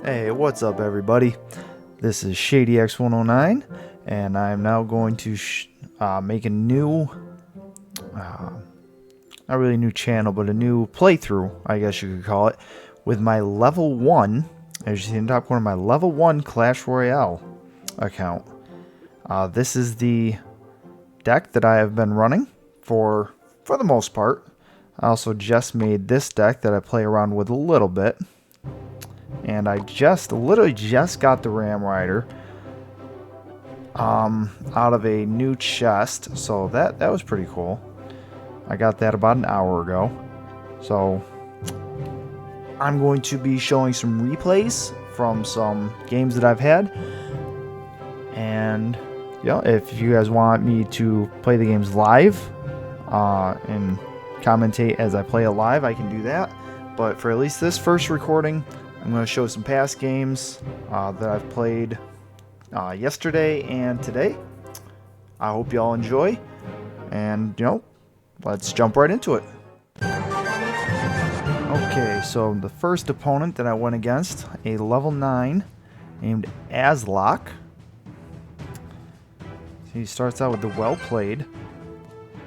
Hey, what's up everybody? This is ShadyX109 and I'm now going to make a new, not really a new channel, but a new playthrough, I guess you could call it, with my level 1, as you see in the top corner, my level 1 Clash Royale account. This is the deck that I have been running for the most part. I also just made this deck that I play around with a little bit. And I literally just got the Ram Rider out of a new chest, so that was pretty cool. I got that about an hour ago. So I'm going to be showing some replays from some games that I've had. And yeah, if you guys want me to play the games live and commentate as I play it live, I can do that. But for at least this first recording, I'm going to show some past games that I've played yesterday and today. I hope you all enjoy, and let's jump right into it. Okay, so the first opponent that I went against, a level 9 named Azlok. He starts out with the Well Played.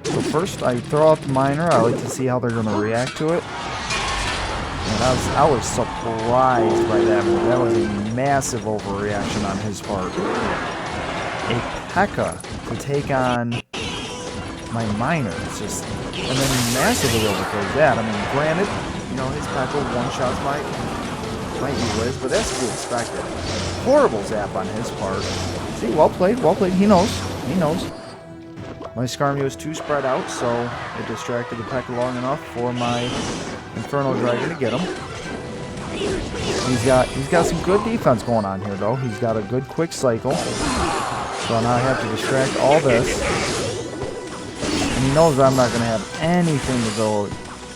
So first I throw out the Miner. I like to see how they're going to react to it. And I was surprised by that move. That was a massive overreaction on his part. A P.E.K.K.A. to take on my Miner. It's just, and then he massively overplays that. I mean, granted, his P.E.K.K.A. one-shots might be Liz, but that's to be expected. Horrible zap on his part. See, well played, well played. He knows. He knows. My Skarmory was too spread out, so it distracted the P.E.K.K.A. long enough for my Infernal Dragon to get him. He's got some good defense going on here, though. He's got a good quick cycle. So now I have to distract all this. And he knows I'm not going to have anything to go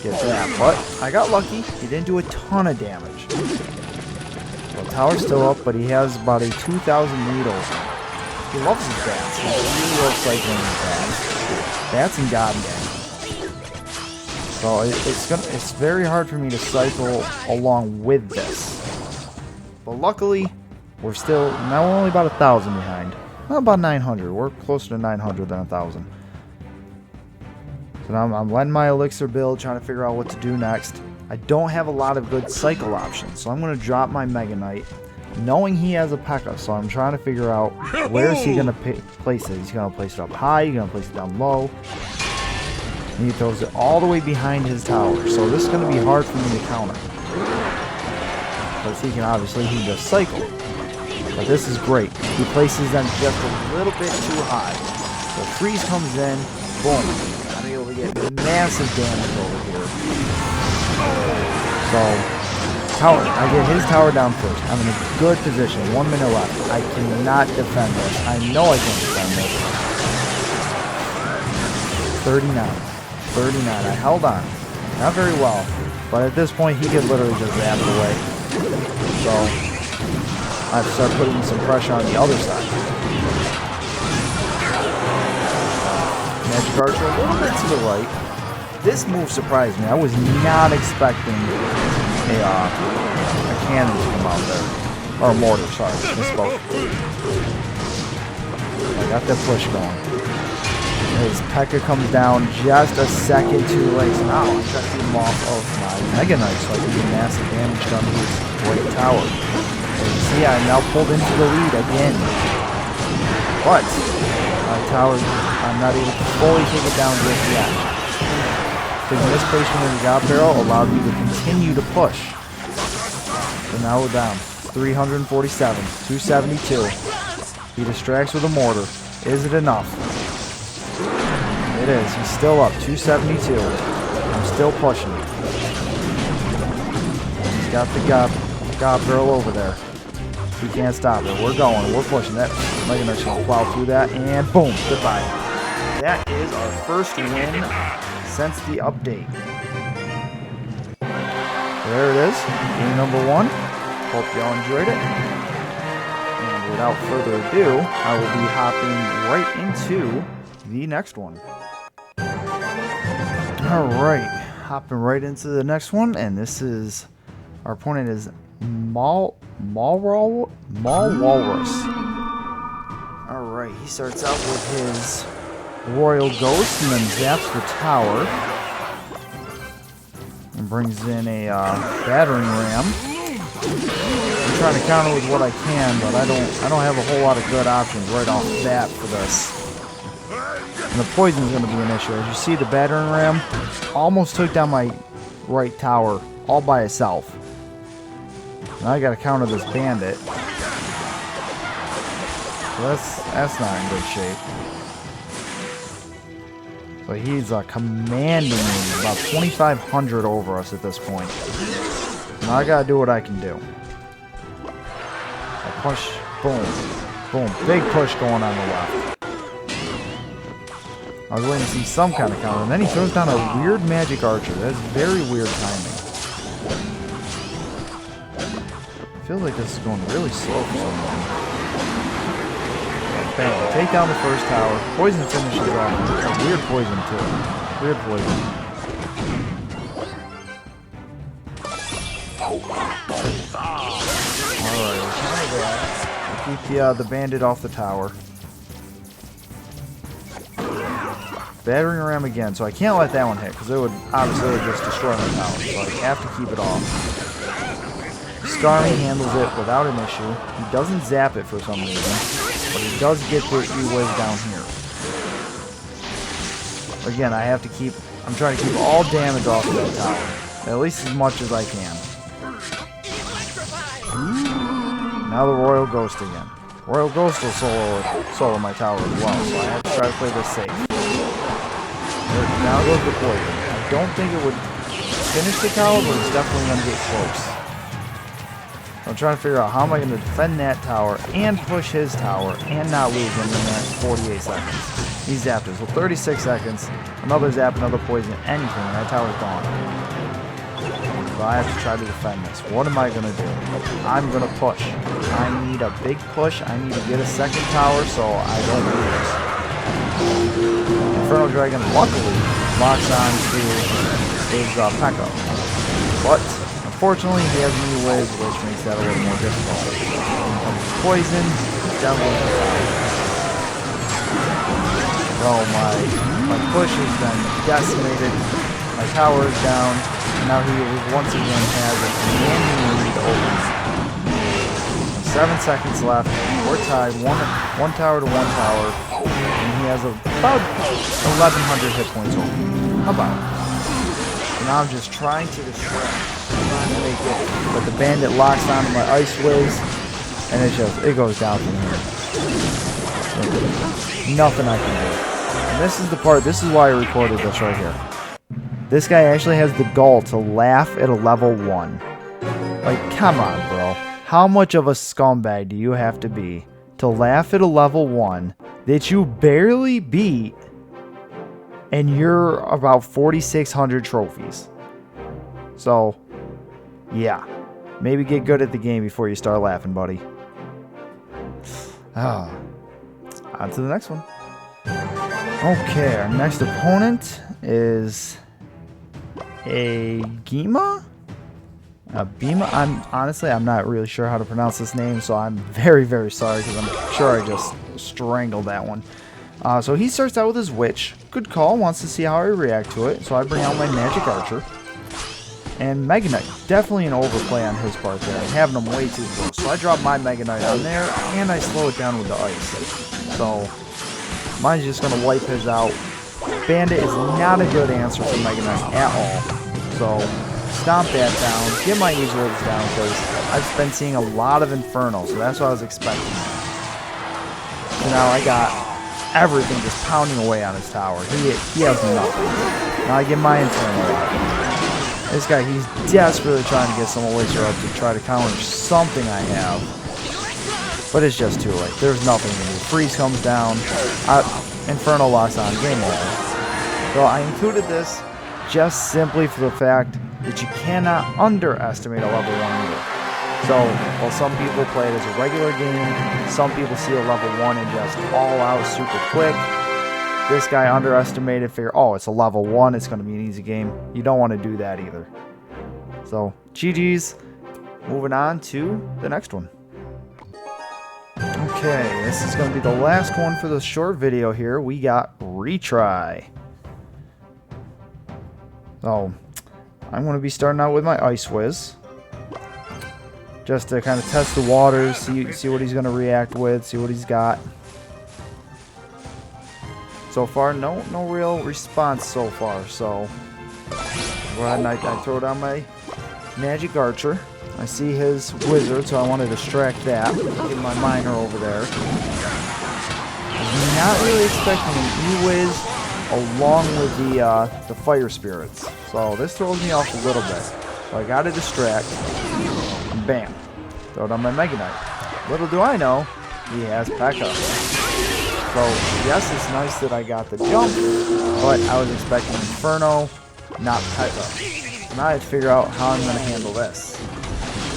get that. But I got lucky. He didn't do a ton of damage. So the tower's still up, but he has about a 2,000 needles. He loves his bats. He really loves cycling his bats. Bats and God Gang. So it's very hard for me to cycle along with this. But luckily, we're still now only about 1,000 behind. Not about 900. We're closer to 900 than 1,000. So now I'm letting my Elixir build, trying to figure out what to do next. I don't have a lot of good cycle options, so I'm going to drop my Mega Knight, knowing he has a P.E.K.K.A. So I'm trying to figure out where is he going to place it. He's going to place it up high. He's going to place it down low. And he throws it all the way behind his tower. So this is going to be hard for me to counter. Because he can just cycle. But this is great. He places them just a little bit too high. So freeze comes in. Boom. I'm able to get massive damage over here. So tower. I get his tower down first. I'm in a good position. 1 minute left. I cannot defend this. I know I can defend this. 39. 39. I held on. Not very well. But at this point, he could literally just zap it away. So I have to start putting some pressure on the other side. Magic Archer a little bit to the right. This move surprised me. I was not expecting a cannon to come out there. Or a mortar, sorry. Misspoke. I got that push going. His P.E.K.K.A. comes down just a second too late. So now I'm trying to keep him off of my Mega Knight so I can do massive damage done to his great tower. As you see, I'm now pulled into the lead again. But my tower, I'm not able to fully take it down just yet. The misplacement of the God Barrel allowed me to continue to push. So now we're down 347, 272. He distracts with a mortar. Is it enough? It is. He's still up. 272. I'm still pushing. He's got the God Barrel over there. He can't stop it. We're going. We're pushing that. Mega Knight's going to plow through that. And boom. Goodbye. That is our first win since the update. There it is. Game number 1. Hope y'all enjoyed it. And without further ado, I will be hopping right into the next one. Alright, hopping right into the next one, and this is, our opponent is Maul Walrus. Alright, he starts out with his Royal Ghost and then zaps the tower. And brings in a battering ram. I'm trying to counter with what I can, but I don't have a whole lot of good options right off the bat for this. And the poison is going to be an issue. As you see, the battering ram almost took down my right tower all by itself. Now I got to counter this bandit. So that's not in good shape. So he's commanding me about 2,500 over us at this point. Now I got to do what I can do. I push, boom, boom, big push going on the left. I was waiting to see some kind of counter, and then he throws down a weird magic archer. That's very weird timing. I feel like this is going really slow for some reason. Bang, take down the first tower. Poison finishes off. Weird poison too. Weird poison. Alright, keep the bandit off the tower. Battering ram again, so I can't let that one hit, because it would obviously just destroy my tower, so I have to keep it off. Starmie handles it without an issue. He doesn't zap it for some reason, but he does get the E-Wave down here. Again, I'm trying to keep all damage off of that tower, at least as much as I can. Now the Royal Ghost again. Royal Ghost will solo my tower as well, so I have to try to play this safe. Now goes the poison. I don't think it would finish the tower, but it's definitely going to get close. I'm trying to figure out how am I going to defend that tower and push his tower and not lose him in that 48 seconds. He zapped it. So 36 seconds, another zap, another poison, anything, and that tower's gone. So I have to try to defend this. What am I going to do? I'm going to push. I need a big push. I need to get a second tower so I don't lose. Inferno Dragon luckily locks on to his P.E.K.K.A. But unfortunately he has an E-Wave, which makes that a little more difficult. In comes poison, down goes the tower. Oh my push has been decimated. My tower is down. And now he once again has a commanding lead over me. 7 seconds left. We're tied. One tower to one tower. And he has about 1,100 hit points over. How about it? And now I'm just trying to distract. Trying to make it. But the bandit locks onto my ice whiz. And it goes down from here. Nothing I can do. And this is the part. This is why I recorded this right here. This guy actually has the gall to laugh at a level 1. Like, come on, bro. How much of a scumbag do you have to be to laugh at a level 1 that you barely beat and you're about 4,600 trophies? So, yeah. Maybe get good at the game before you start laughing, buddy. On to the next one. Okay, our next opponent is a Gima? Bima? I'm not really sure how to pronounce this name, so I'm very, very sorry because I'm sure I just strangled that one. So he starts out with his Witch. Good call, wants to see how I react to it, so I bring out my Magic Archer. And Mega Knight, definitely an overplay on his part there, having him way too close. So I drop my Mega Knight on there, and I slow it down with the ice. So, mine's just going to wipe his out. Bandit is not a good answer for Mega Knight at all. So, stomp that down, get my E-Whips down, because I've been seeing a lot of Inferno, so that's what I was expecting. So now I got everything just pounding away on his tower. He has nothing. Now I get my Inferno out. This guy, he's desperately trying to get some Elixir up to try to counter something I have. But it's just too late. There's nothing to do. Freeze comes down. Inferno locks on. Game over. So I included this just simply for the fact that you cannot underestimate a level 1 leader. So, while some people play it as a regular game, some people see a level 1 and just all out super quick. This guy underestimated, figure, oh, it's a level 1, it's going to be an easy game. You don't want to do that either. So, GG's. moving on to the next one. Okay, this is going to be the last one for the short video here. We got Retry. So, I'm going to be starting out with my Ice Wiz. Just to kind of test the waters, see what he's going to react with, see what he's got. So far, no real response so far. So, go ahead and I throw down my Magic Archer. I see his Wizard, so I want to distract that. Get my Miner over there. I'm not really expecting an E-Wiz along with the Fire Spirits. So this throws me off a little bit. So I got to distract. And bam. Throw down my Mega Knight. Little do I know, he has P.E.K.K.A. So yes, it's nice that I got the jump, but I was expecting Inferno, not P.E.K.K.A. Now I have to figure out how I'm going to handle this.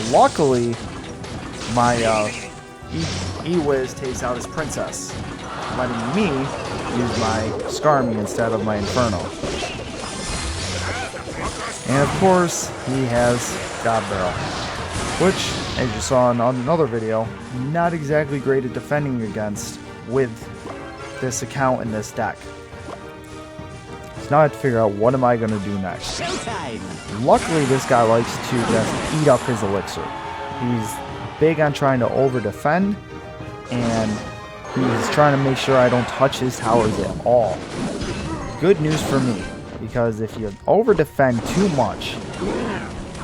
Luckily, my E-Wiz takes out his Princess, letting me use my Skarmy instead of my Inferno. And of course, he has God Barrel, which, as you saw in another video, not exactly great at defending against with this account in this deck. So now I have to figure out what am I going to do next. Luckily, this guy likes to just eat up his elixir. He's big on trying to over-defend, and he's trying to make sure I don't touch his towers at all. Good news for me, because if you over-defend too much,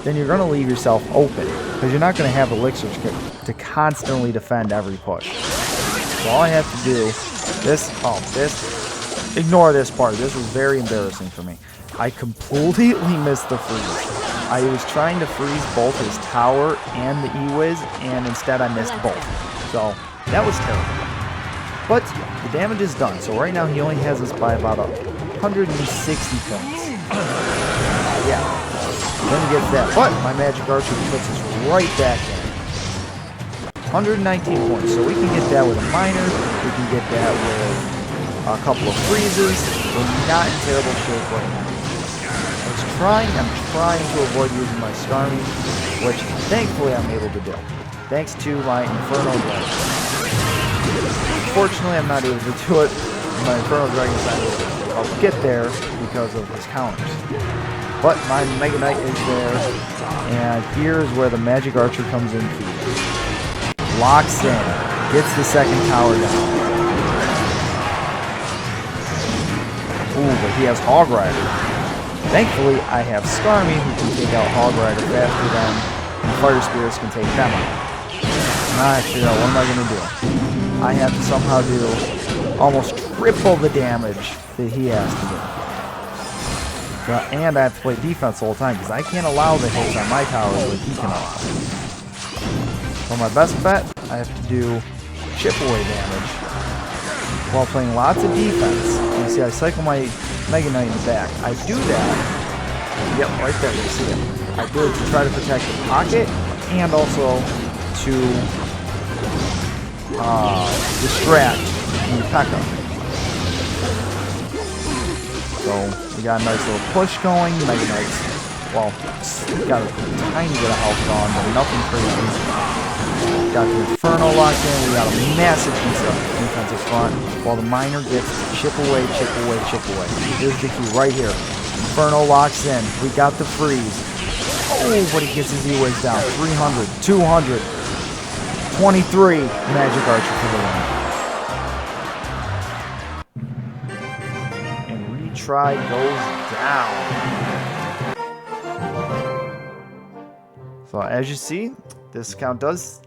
then you're going to leave yourself open, because you're not going to have elixirs to constantly defend every push. So all I have to do, ignore this part. This was very embarrassing for me. I completely missed the freeze. I was trying to freeze both his tower and the E-Wiz, and instead I missed both. So, that was terrible. But, the damage is done. So right now he only has us by about 160 points. Yeah. Then he gets that. But, my Magic Archer puts us right back in. 119 points. So we can get that with a Miner. We can get that with a couple of freezes. We're not in terrible shape right now. I'm trying to avoid using my Skarmy, which thankfully I'm able to do, thanks to my Inferno Dragon. Unfortunately, I'm not able to do it with my Inferno Dragon side. I'll get there because of his counters. But my Mega Knight is there, and here is where the Magic Archer comes in key. Locks in, gets the second tower down. Ooh, but he has Hog Rider. Thankfully, I have Skarmy who can take out Hog Rider faster than Fire Spirits can take them out. Now I have to figure out what am I going to do. I have to somehow do almost triple the damage that he has to do. And I have to play defense the whole time because I can't allow the hits on my towers like he can allow. For my best bet, I have to do chip away damage while playing lots of defense. You see, I cycle my Mega Knight in the back. I do that. Yep, right there, you see it. I do it to try to protect the pocket and also to distract the P.E.K.K.A. So we got a nice little push going. Mega Knight's, well, got a tiny bit of health on, but nothing crazy. Got the Inferno locked in. We got a massive piece of defensive front while the Miner gets chip away, chip away, chip away. Here's the key right here. Inferno locks in. We got the freeze. Oh, but he gets his E-Wiz down. 300, 200, 23. Magic Archer for the win. And Retry goes down. So as you see, this count does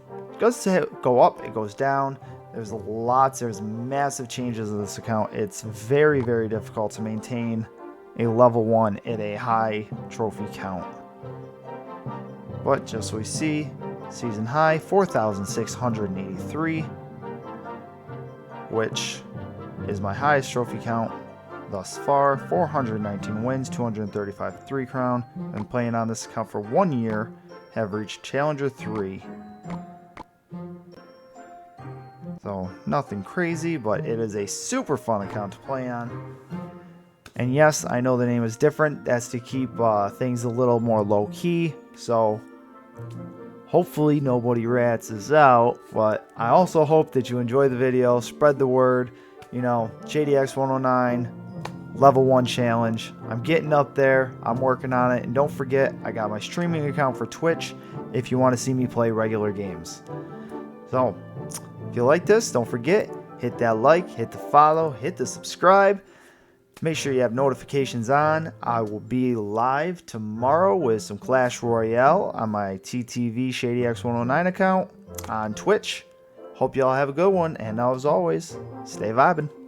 go up, it goes down. There's massive changes in this account. It's very, very difficult to maintain a level 1 at a high trophy count. But just so we see, season high, 4,683, which is my highest trophy count thus far. 419 wins, 235 3 crown. Been playing on this account for 1 year, have reached Challenger 3. So, nothing crazy, but it is a super fun account to play on. And yes, I know the name is different. That's to keep things a little more low-key. So, Hopefully nobody rats us out, but I also hope that you enjoy the video, spread the word. You know, JDX 109 level 1 challenge. I'm getting up there. I'm working on it. And don't forget, I got my streaming account for Twitch if you want to see me play regular games. So, if you like this, don't forget, hit that like, hit the follow, hit the subscribe. Make sure you have notifications on. I will be live tomorrow with some Clash Royale on my TTV ShadyX109 account on Twitch. Hope y'all have a good one, and as always, stay vibing.